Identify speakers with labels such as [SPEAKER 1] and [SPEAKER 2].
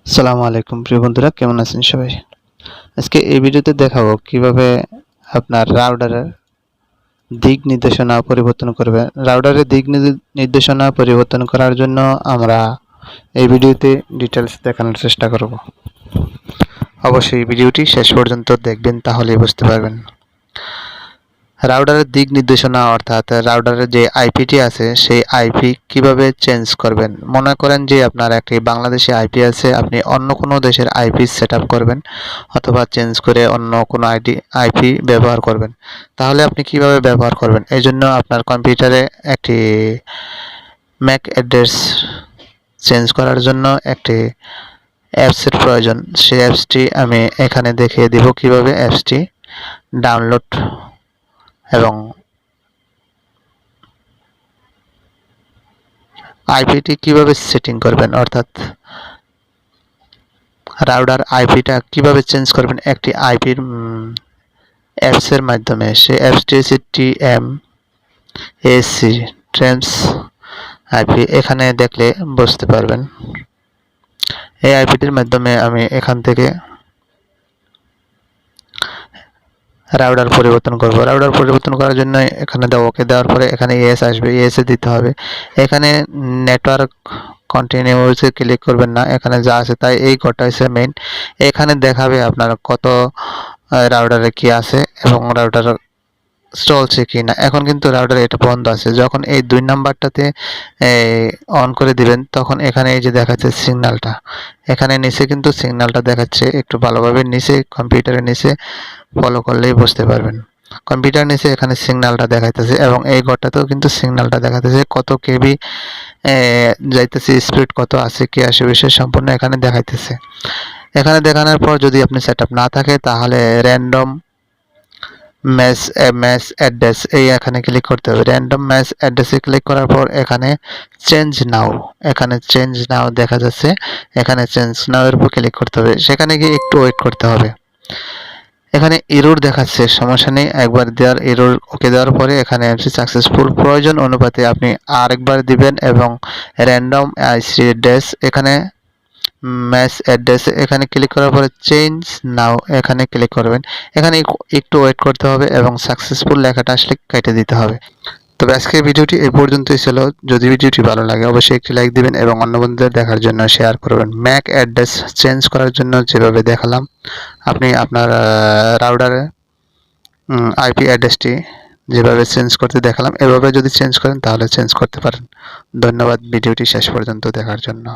[SPEAKER 1] আসসালামু আলাইকুম প্রিয় বন্ধুরা, কেমন আছেন সবাই? আজকে এই ভিডিওতে দেখাবো কিভাবে আপনার রাউটারের দিক নির্দেশনা পরিবর্তন করবেন। রাউটারের দিক নির্দেশনা পরিবর্তন করার জন্য আমরা এই ভিডিওতে ডিটেলস দেখানোর চেষ্টা করব। অবশ্যই ভিডিওটি শেষ পর্যন্ত দেখবেন, তাহলেই বুঝতে পারবেন। রাউটারের দিক নির্দেশনা অর্থাৎ রাউটারের যে আইপিটি আছে সেই আইপি কিভাবে চেঞ্জ করবেন। মনে করেন যে আপনার একটি বাংলাদেশি আইপি আছে, আপনি অন্য কোনো দেশের আইপি সেট আপ করবেন অথবা চেঞ্জ করে অন্য কোনো আইপি ব্যবহার করবেন। তাহলে আপনি কিভাবে ব্যবহার করবেন? এই জন্য আপনার কম্পিউটারে একটি ম্যাক অ্যাড্রেস চেঞ্জ করার জন্য একটি অ্যাপসের প্রয়োজন। সেই অ্যাপসটি আমি এখানে দেখিয়ে দিব কিভাবে অ্যাপসটি ডাউনলোড এবং আইপিটি কিভাবে সেটিং করবেন, অর্থাৎ রাউটার আইপিটা কিভাবে চেঞ্জ করবেন একটি আইপির অ্যাপসের মাধ্যমে। সেই অ্যাপসটি হচ্ছে TMAC ট্রেন্স আইপি। এখানে দেখলে বুঝতে পারবেন। এই আইপিটির মাধ্যমে আমি এখান থেকে রাউটার পরিবর্তন করব। রাউটার পরিবর্তন করার জন্য এখানে ওকে দেওয়ার পরে এখানে ইয়েস আসবে, ইয়েসে দিতে হবে। এখানে নেটওয়ার্ক কন্টিনিউসে ক্লিক করবেন না, এখানে যা আছে তাই। এই ঘরটা হচ্ছে মেইন। এখানে দেখাবে আপনার কত রাউটারে কি আছে এবং রাউটার চলছে কি না। এখন কিন্তু রাউটারে এটা বন্ধ আছে। যখন এই 2 নাম্বারটাতে অন করে দিবেন তখন এখানে এই যে দেখাচ্ছে সিগন্যালটা, এখানে নিচে কিন্তু সিগন্যালটা দেখাচ্ছে। একটু ভালোভাবে নিচে কম্পিউটারের নিচে ফলো করলেই বুঝতে পারবেন। কম্পিউটার নিচে এখানে সিগন্যালটা দেখাইতেছে এবং এই ঘরটাতেও কিন্তু সিগন্যালটা দেখাইতেছে, কত কেবি যাইতেছে, স্পিড কত আছে, কি আসে বিষয় সম্পূর্ণ এখানে দেখাইতেছে। এখানে দেখানোর পর যদি আপনি সেট আপ না থাকে তাহলে র্যান্ডম ম্যাচ অ্যাড্রেস এই এখানে ক্লিক করতে হবে। র্যান্ডম ম্যাচ অ্যাড্রেসে ক্লিক করার পর এখানে চেঞ্জ নাও, এখানে চেঞ্জ নাও দেখা যাচ্ছে, এখানে চেঞ্জ নাও এর উপর ক্লিক করতে হবে। সেখানে গিয়ে একটু ওয়েট করতে হবে। এখানে এরর দেখাচ্ছে, সমস্যা নেই, একবার দেওয়ার এরর ওকে দেওয়ার পরে এখানে সাকসেসফুল। প্রয়োজন অনুপাতে আপনি আরেকবার দিবেন এবং র্যান্ডম আইসি অ্যাড্রেস এখানে ম্যাচ অ্যাড্রেস এখানে ক্লিক করার পরে চেঞ্জ নাও এখানে ক্লিক করবেন। এখানে একটু ওয়েট করতে হবে এবং সাকসেসফুল লেখাটা আসলে কেটে দিতে হবে। তবে আজকের ভিডিওটি এই পর্যন্তই ছিল। যদি ভিডিওটি ভালো লাগে অবশ্যই একটি লাইক দিবেন এবং অন্য বন্ধুদের দেখার জন্য শেয়ার করবেন। ম্যাক অ্যাড্রেস চেঞ্জ করার জন্য যেভাবে দেখালাম, আপনি আপনার রাউটারে আইপি অ্যাড্রেসটি যেভাবে চেঞ্জ করতে দেখালাম এভাবে যদি চেঞ্জ করেন তাহলে চেঞ্জ করতে পারেন। ধন্যবাদ ভিডিওটি শেষ পর্যন্ত দেখার জন্য।